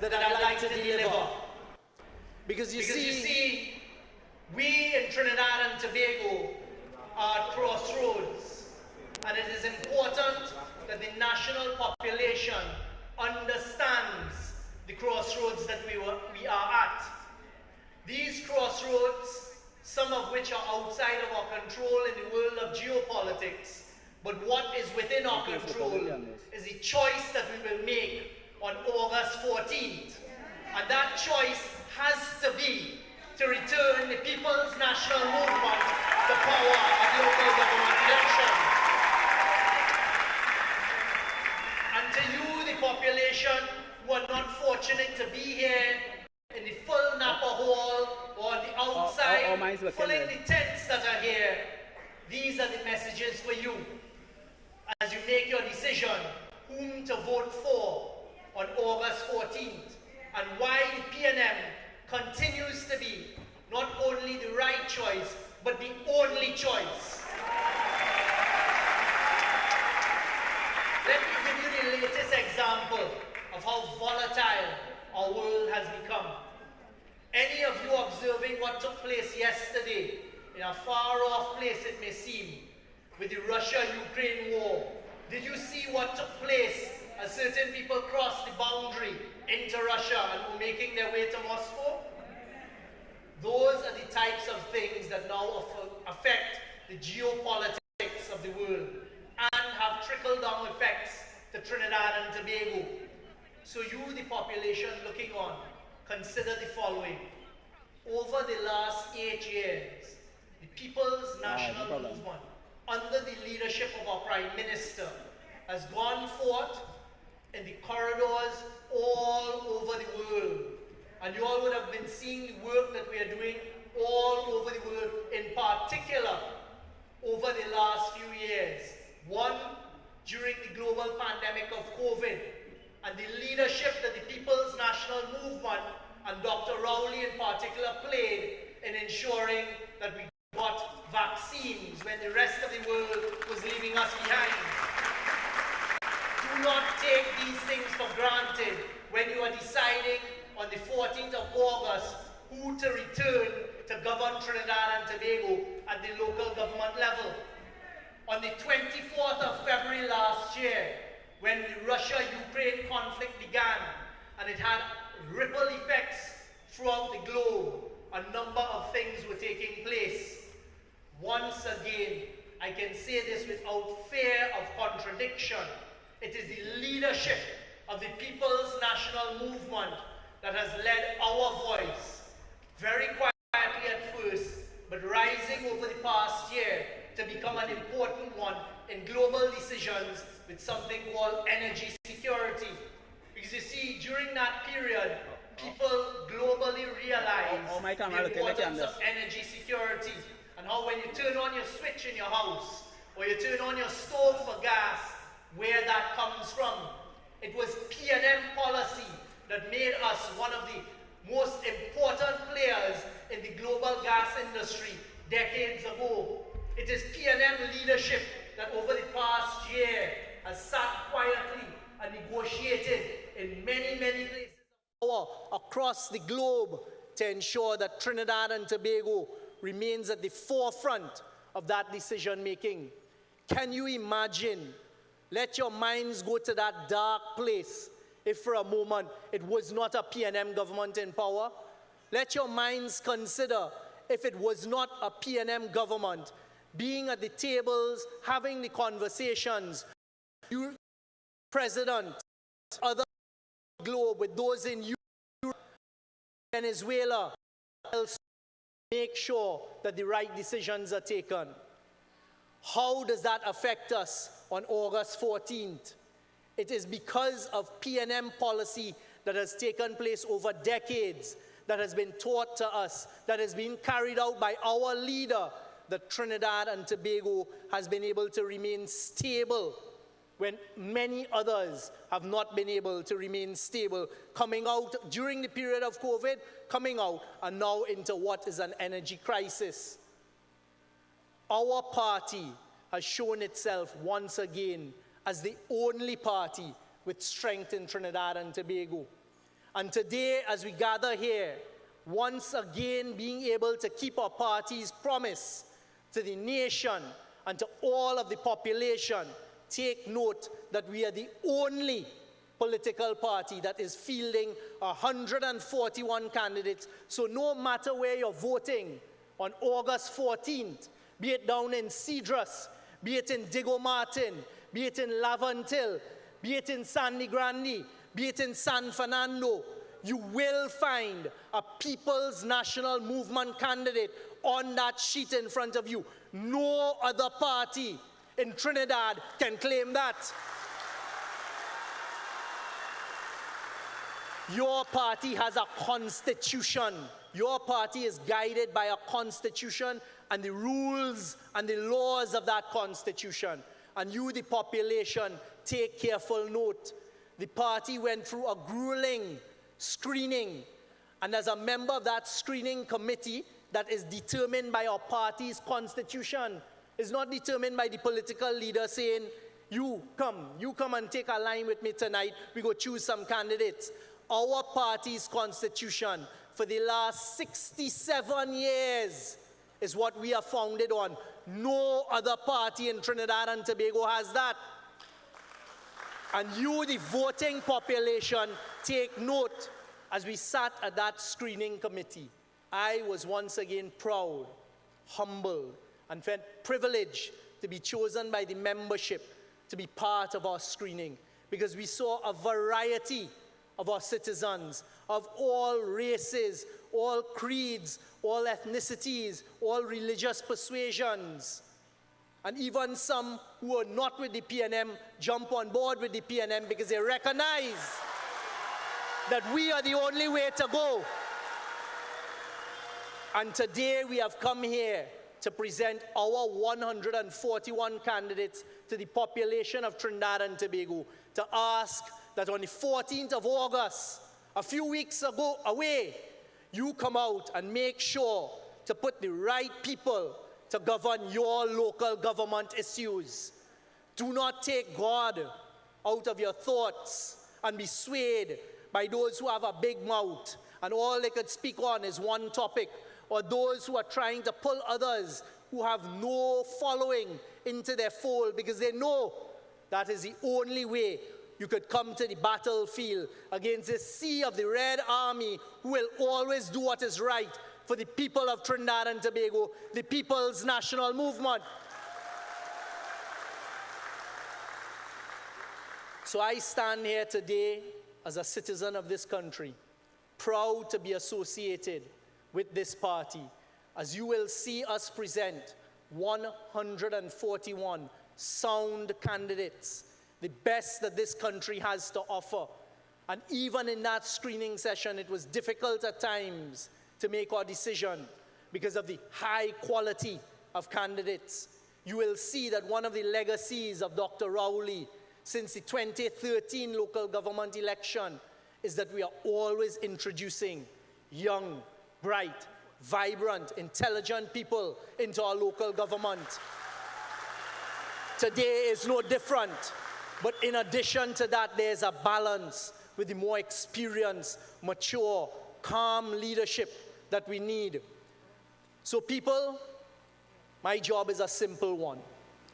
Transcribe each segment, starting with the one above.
that I'd like to deliver. Because you see, we in Trinidad and Tobago are at crossroads, and it is important that the national population understands the crossroads that we are at. These crossroads, some of which are outside of our control in the world of geopolitics, but what is within our control is the choice that we will make on August 14th. And that choice has to be to return the People's National Movement to power at local government elections. And to you, the population who are not fortunate to be here in the full Napa Hall or on the outside, filling the tents that are here, these are the messages for you as you make your decision whom to vote for on August 14th, and why the PNM continues to be not only the right choice, but the only choice. Let me give you the latest example of how volatile our world has become. Any of you observing what took place yesterday, in a far-off place it may seem, with the Russia-Ukraine war, did you see what took place as certain people crossed the boundary into Russia and were making their way to Moscow? Those are the types of things that now affect the geopolitics of the world and have trickle-down effects to Trinidad and Tobago. So you, the population looking on, consider the following. Over the last 8 years, the People's National Movement, under the leadership of our Prime Minister, has gone forth in the corridors all over the world. And you all would have been seeing the work that we are doing all over the world, in particular over the last few years. One, during the global pandemic of COVID, and the leadership that the People's National Movement and Dr. Rowley in particular played in ensuring that we got vaccines when the rest of the world was leaving us behind. Do not take these things for granted when you are deciding on the 14th of August who to return to govern Trinidad and Tobago at the local government level. On the 24th of February last year, when the Russia-Ukraine conflict began, and it had ripple effects throughout the globe, a number of things were taking place. Once again, I can say this without fear of contradiction, it is the leadership of the People's National Movement that has led our voice, very quietly at first, but rising over the past year to become an important one in global decisions with something called energy security. Because you see, during that period, people globally realized the importance of energy security, and how when you turn on your switch in your house, or you turn on your stove for gas, where that comes from. It was PNM policy that made us one of the most important players in the global gas industry decades ago. It is PNM leadership that over the past year has sat quietly and negotiated in many, many places across the globe to ensure that Trinidad and Tobago remains at the forefront of that decision making. Can you imagine? Let your minds go to that dark place if for a moment it was not a PNM government in power. Let your minds consider if it was not a PNM government being at the tables, having the conversations, you, President, other globe, with those in Europe, Venezuela, make sure that the right decisions are taken. How does that affect us on August 14th? It is because of PNM policy that has taken place over decades, that has been taught to us, that has been carried out by our leader, that Trinidad and Tobago has been able to remain stable when many others have not been able to remain stable, coming out during the period of COVID, coming out and now into what is an energy crisis. Our party has shown itself once again as the only party with strength in Trinidad and Tobago. And today, as we gather here, once again being able to keep our party's promise to the nation and to all of the population, take note that we are the only political party that is fielding 141 candidates. So no matter where you're voting on August 14th, be it down in Cedrus, be it in Diego Martin, be it in Lavantil, be it in Sandy Grande, be it in San Fernando, you will find a People's National Movement candidate on that sheet in front of you. No other party in Trinidad can claim that. Your party has a constitution. Your party is guided by a constitution and the rules and the laws of that constitution. And you, the population, take careful note. The party went through a grueling screening. And as a member of that screening committee that is determined by our party's constitution, is not determined by the political leader saying, you come and take a line with me tonight, we go choose some candidates. Our party's constitution for the last 67 years is what we are founded on. No other party in Trinidad and Tobago has that. And you, the voting population, take note. As we sat at that screening committee, I was once again proud, humbled, and felt privileged to be chosen by the membership to be part of our screening, because we saw a variety of our citizens of all races, all creeds, all ethnicities, all religious persuasions. And even some who are not with the PNM jump on board with the PNM because they recognize that we are the only way to go. And today we have come here to present our 141 candidates to the population of Trinidad and Tobago, to ask that on the 14th of August, a few weeks away, you come out and make sure to put the right people to govern your local government issues. Do not take God out of your thoughts and be swayed by those who have a big mouth and all they could speak on is one topic, or those who are trying to pull others who have no following into their fold because they know that is the only way you could come to the battlefield against this sea of the Red Army who will always do what is right for the people of Trinidad and Tobago, the People's National Movement. So I stand here today as a citizen of this country, proud to be associated with this party, as you will see us present 141 sound candidates, the best that this country has to offer. And even in that screening session, it was difficult at times to make our decision because of the high quality of candidates. You will see that one of the legacies of Dr. Rowley since the 2013 local government election is that we are always introducing young, bright, vibrant, intelligent people into our local government. Today is no different. But in addition to that, there's a balance with the more experienced, mature, calm leadership that we need. So people, my job is a simple one,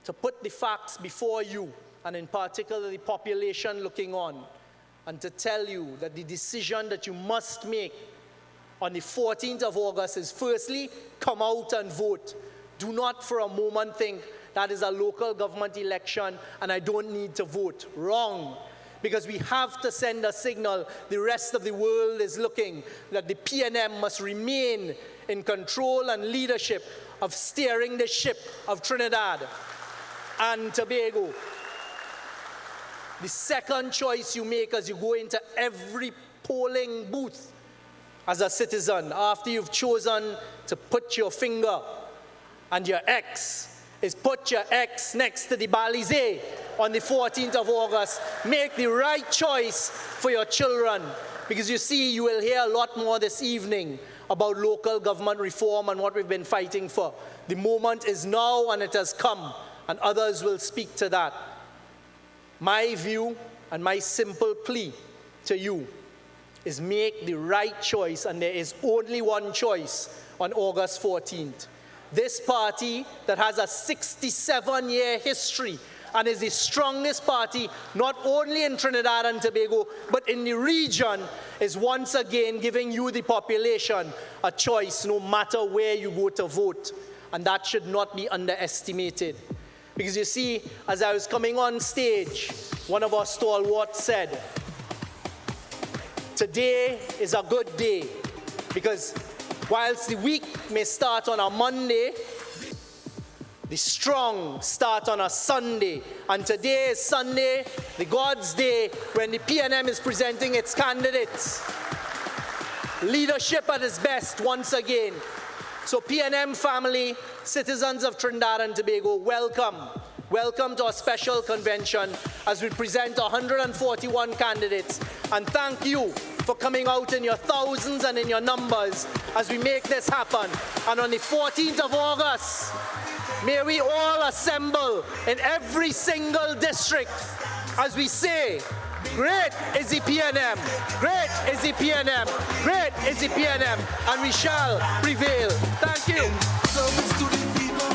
to put the facts before you, and in particular the population looking on, and to tell you that the decision that you must make on the 14th of August is firstly, come out and vote. Do not for a moment think that is a local government election and I don't need to vote. Wrong. Because we have to send a signal, the rest of the world is looking, that the PNM must remain in control and leadership of steering the ship of Trinidad and Tobago. The second choice you make as you go into every polling booth as a citizen, after you've chosen to put your finger and your X, is put your X next to the balize on the 14th of August. Make the right choice for your children. Because you see, you will hear a lot more this evening about local government reform and what we've been fighting for. The moment is now and it has come, and others will speak to that. My view and my simple plea to you is make the right choice, and there is only one choice on August 14th. This party that has a 67-year history and is the strongest party not only in Trinidad and Tobago but in the region is once again giving you, the population, a choice no matter where you go to vote. And that should not be underestimated. Because you see, as I was coming on stage, one of our stalwarts said, today is a good day, because whilst the week may start on a Monday, the strong start on a Sunday. And today is Sunday, the God's Day, when the PNM is presenting its candidates. Leadership at its best once again. So PNM family, citizens of Trinidad and Tobago, welcome. Welcome to our special convention as we present 141 candidates. And thank you for coming out in your thousands and in your numbers as we make this happen. And on the 14th of August, may we all assemble in every single district as we say, great is the PNM, great is the PNM, great is the PNM, and we shall prevail. Thank you. Service to the people.